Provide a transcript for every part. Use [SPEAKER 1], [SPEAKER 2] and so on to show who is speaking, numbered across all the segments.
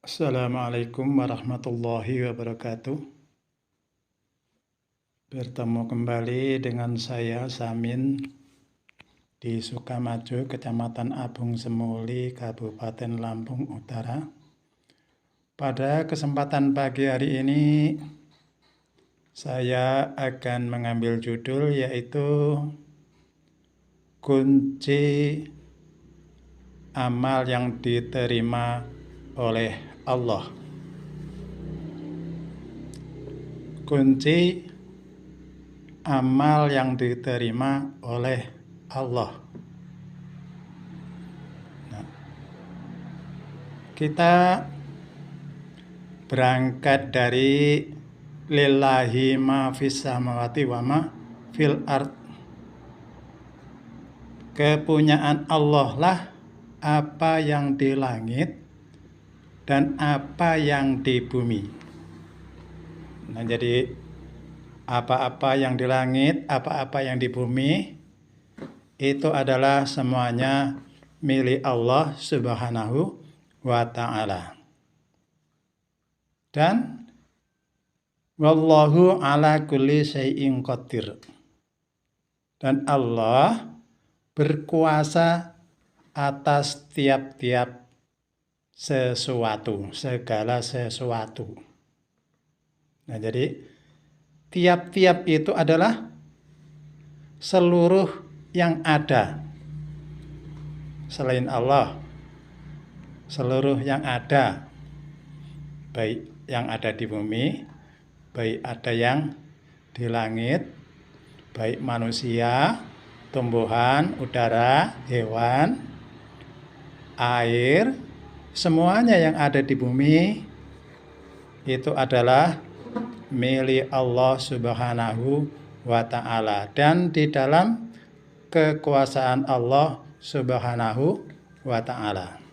[SPEAKER 1] Assalamualaikum warahmatullahi wabarakatuh. Bertemu kembali dengan saya Samin di Sukamaju, Kecamatan Abung Semuli, Kabupaten Lampung Utara. Pada kesempatan pagi hari ini saya akan mengambil judul yaitu kunci amal yang diterima oleh Allah. Kunci amal yang diterima oleh Allah. Nah, kita berangkat dari lillahi ma fis samawati wa ma fil ard. Kepunyaan Allah lah apa yang di langit dan apa yang di bumi. Nah, jadi apa-apa yang di langit, apa-apa yang di bumi, itu adalah semuanya milik Allah Subhanahu wa ta'ala. Dan wallahu ala kulli syai'in qadir. Dan Allah berkuasa atas tiap-tiap sesuatu, segala sesuatu. Nah, jadi tiap-tiap itu adalah seluruh yang ada selain Allah, seluruh yang ada, baik yang ada di bumi, baik ada yang di langit, baik manusia, tumbuhan, udara, hewan, air, semuanya yang ada di bumi itu adalah milik Allah Subhanahu wa ta'ala, dan di dalam kekuasaan Allah Subhanahu wa ta'ala.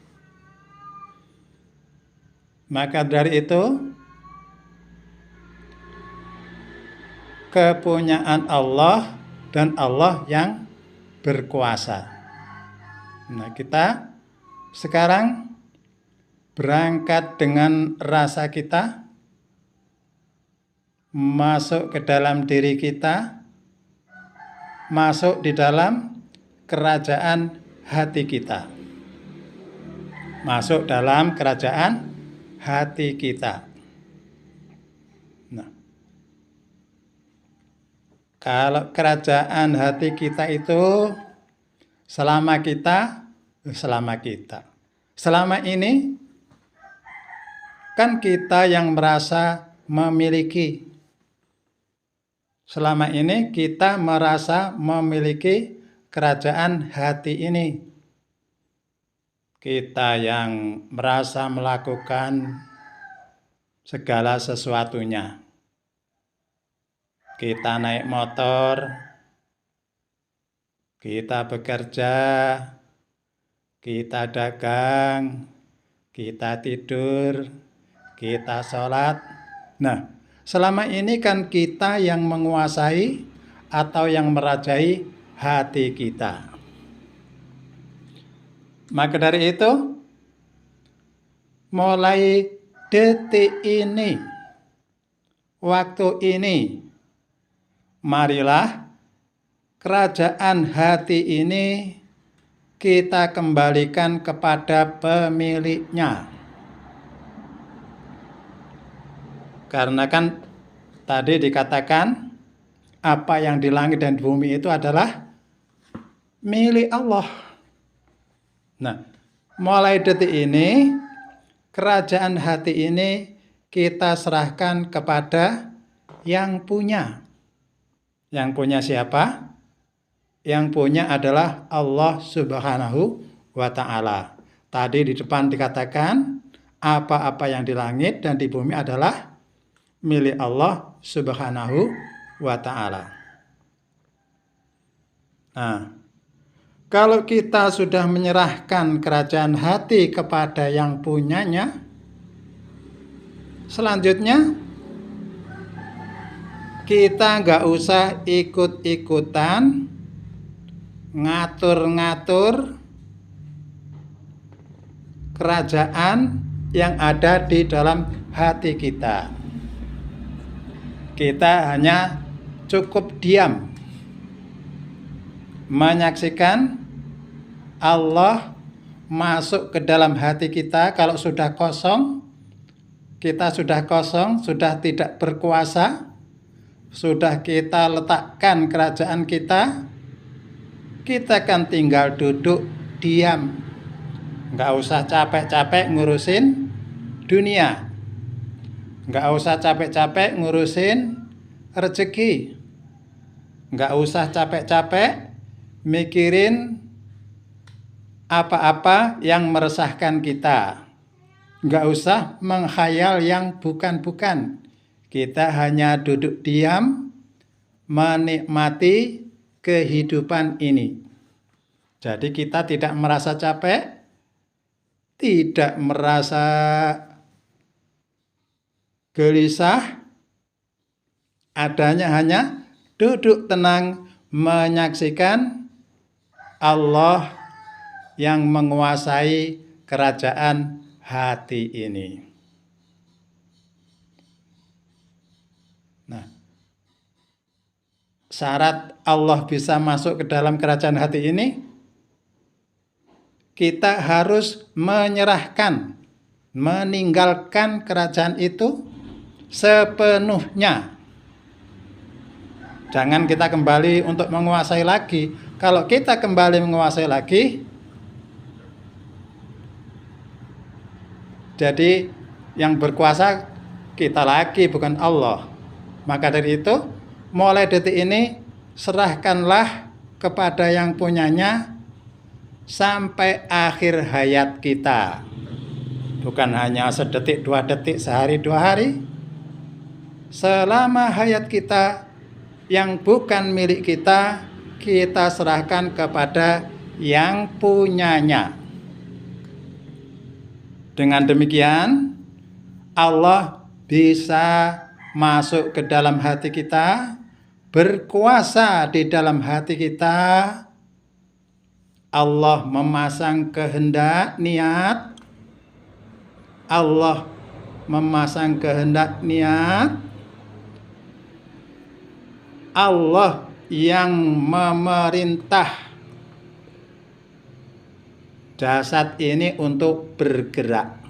[SPEAKER 1] Maka dari itu kepunyaan Allah dan Allah yang berkuasa. Nah, kita sekarang berangkat dengan rasa kita, masuk ke dalam diri kita, masuk di dalam kerajaan hati kita. Masuk dalam kerajaan hati kita. Nah, kalau kerajaan hati kita itu selama ini kan kita yang merasa memiliki. Selama ini kita merasa memiliki kerajaan hati ini. Kita yang merasa melakukan segala sesuatunya. Kita naik motor, kita bekerja, kita dagang, kita tidur, kita sholat. Nah, selama ini kan kita yang menguasai atau yang merajai hati kita. Maka dari itu, mulai detik ini, waktu ini, marilah kerajaan hati ini kita kembalikan kepada pemiliknya. Karena kan tadi dikatakan apa yang di langit dan bumi itu adalah milik Allah. Nah, mulai detik ini kerajaan hati ini kita serahkan kepada yang punya. Yang punya siapa? Yang punya adalah Allah Subhanahu wa ta'ala. Tadi di depan dikatakan apa-apa yang di langit dan di bumi adalah milik Allah Subhanahu wa ta'ala. Nah, kalau kita sudah menyerahkan kerajaan hati kepada yang punyanya, selanjutnya kita nggak usah ikut-ikutan ngatur-ngatur kerajaan yang ada di dalam hati kita. Kita hanya cukup diam menyaksikan Allah masuk ke dalam hati kita. Kalau sudah kosong, kita sudah kosong, sudah tidak berkuasa, sudah kita letakkan kerajaan kita akan tinggal duduk diam. Nggak usah capek-capek ngurusin dunia, nggak usah capek-capek ngurusin rezeki, nggak usah capek-capek mikirin apa-apa yang meresahkan kita, nggak usah menghayal yang bukan-bukan. Kita hanya duduk diam menikmati kehidupan ini. Jadi kita tidak merasa capek, tidak merasa gelisah, adanya hanya duduk tenang menyaksikan Allah yang menguasai kerajaan hati ini. Nah, syarat Allah bisa masuk ke dalam kerajaan hati ini, kita harus menyerahkan, meninggalkan kerajaan itu sepenuhnya. Jangan kita kembali untuk menguasai lagi. Kalau kita kembali menguasai lagi, jadi yang berkuasa kita lagi, bukan Allah. Maka dari itu, mulai detik ini serahkanlah kepada yang punyanya sampai akhir hayat kita. Bukan hanya sedetik, 2 detik, sehari, 2 hari. Selama hayat kita yang bukan milik kita, kita serahkan kepada yang punyanya. Dengan demikian, Allah bisa masuk ke dalam hati kita, berkuasa di dalam hati kita. Allah memasang kehendak, niat. Allah memasang kehendak, niat. Allah yang memerintah jasad ini untuk bergerak.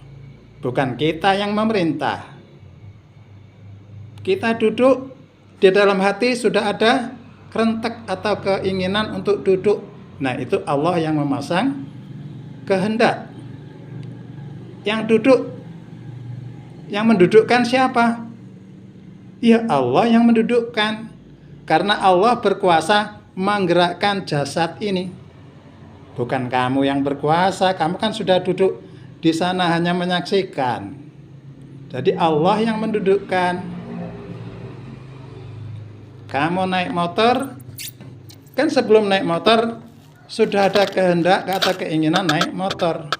[SPEAKER 1] Bukan kita yang memerintah. Kita duduk, di dalam hati sudah ada kerentek atau keinginan untuk duduk. Nah, itu Allah yang memasang kehendak. Yang duduk, yang mendudukkan siapa? Ya Allah yang mendudukkan. Karena Allah berkuasa menggerakkan jasad ini. Bukan kamu yang berkuasa, kamu kan sudah duduk di sana hanya menyaksikan. Jadi Allah yang mendudukkan. Kamu naik motor, kan sebelum naik motor sudah ada kehendak atau keinginan naik motor.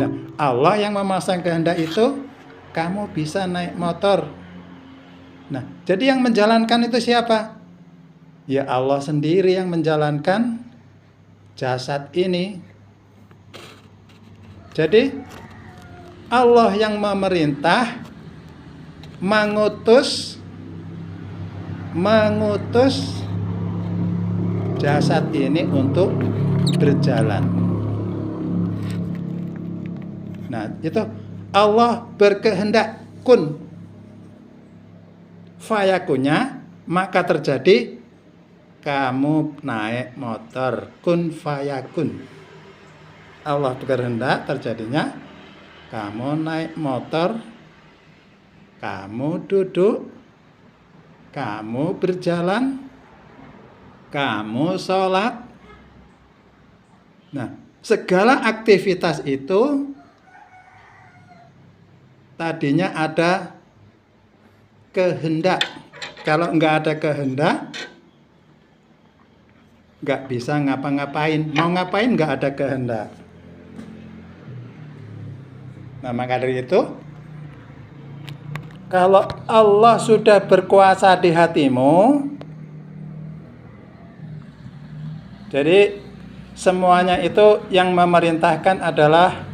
[SPEAKER 1] Nah, Allah yang memasang kehendak itu, kamu bisa naik motor. Nah, jadi yang menjalankan itu siapa? Ya Allah sendiri yang menjalankan jasad ini. Jadi Allah yang memerintah, mengutus jasad ini untuk berjalan. Nah, itu Allah berkehendak, kun fayakunnya, maka terjadi kamu naik motor, kun fayakun. Allah berkehendak, terjadinya kamu naik motor, kamu duduk, kamu berjalan, kamu sholat. Nah, segala aktivitas itu tadinya ada kehendak. Kalau enggak ada kehendak, enggak bisa ngapa-ngapain. Mau ngapain enggak ada kehendak. Nah, maka dari itu, kalau Allah sudah berkuasa di hatimu, jadi semuanya itu yang memerintahkan adalah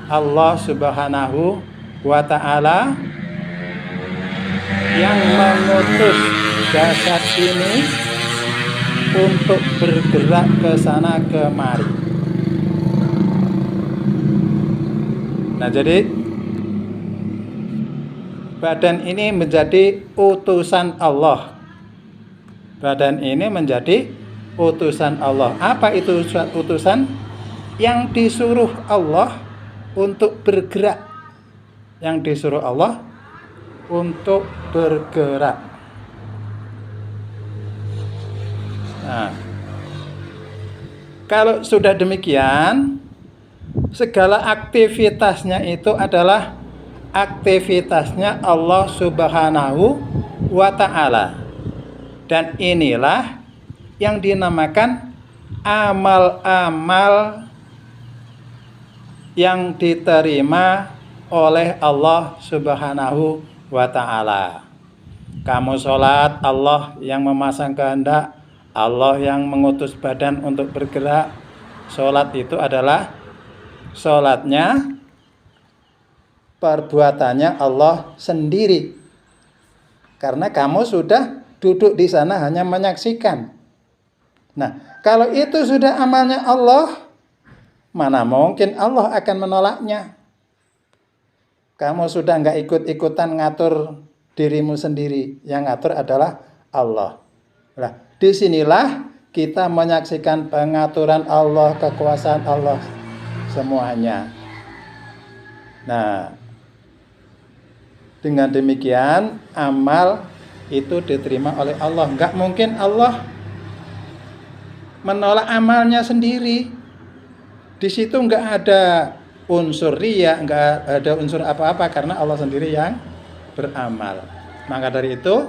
[SPEAKER 1] Allah Subhanahu wa ta'ala yang mengutus jasad ini untuk bergerak ke sana kemari. Nah, jadi badan ini menjadi utusan Allah. Badan ini menjadi utusan Allah. Apa itu utusan? Yang disuruh Allah untuk bergerak. Yang disuruh Allah untuk bergerak. Nah, kalau sudah demikian, segala aktivitasnya itu adalah aktivitasnya Allah Subhanahu wa ta'ala. Dan inilah yang dinamakan amal-amal yang diterima oleh Allah Subhanahu wa ta'ala. Kamu sholat, Allah yang memasang kehendak, Allah yang mengutus badan untuk bergerak. Sholat itu adalah sholatnya, perbuatannya Allah sendiri. Karena kamu sudah duduk di sana hanya menyaksikan. Nah, kalau itu sudah amalnya Allah, mana mungkin Allah akan menolaknya? Kamu sudah nggak ikut-ikutan ngatur dirimu sendiri. Yang ngatur adalah Allah. Nah, disinilah kita menyaksikan pengaturan Allah, kekuasaan Allah semuanya. Nah, dengan demikian amal itu diterima oleh Allah. Enggak mungkin Allah menolak amalnya sendiri. Di situ enggak ada unsur riya, enggak ada unsur apa-apa karena Allah sendiri yang beramal. Maka dari itu,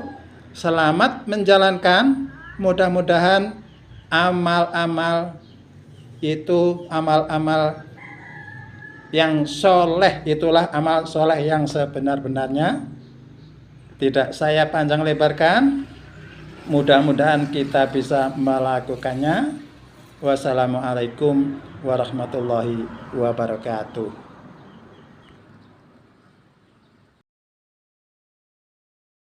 [SPEAKER 1] selamat menjalankan. Mudah-mudahan amal-amal itu amal-amal yang soleh, itulah amal soleh yang sebenar-benarnya. Tidak saya panjang lebarkan. Mudah-mudahan kita bisa melakukannya. Wassalamualaikum warahmatullahi wabarakatuh.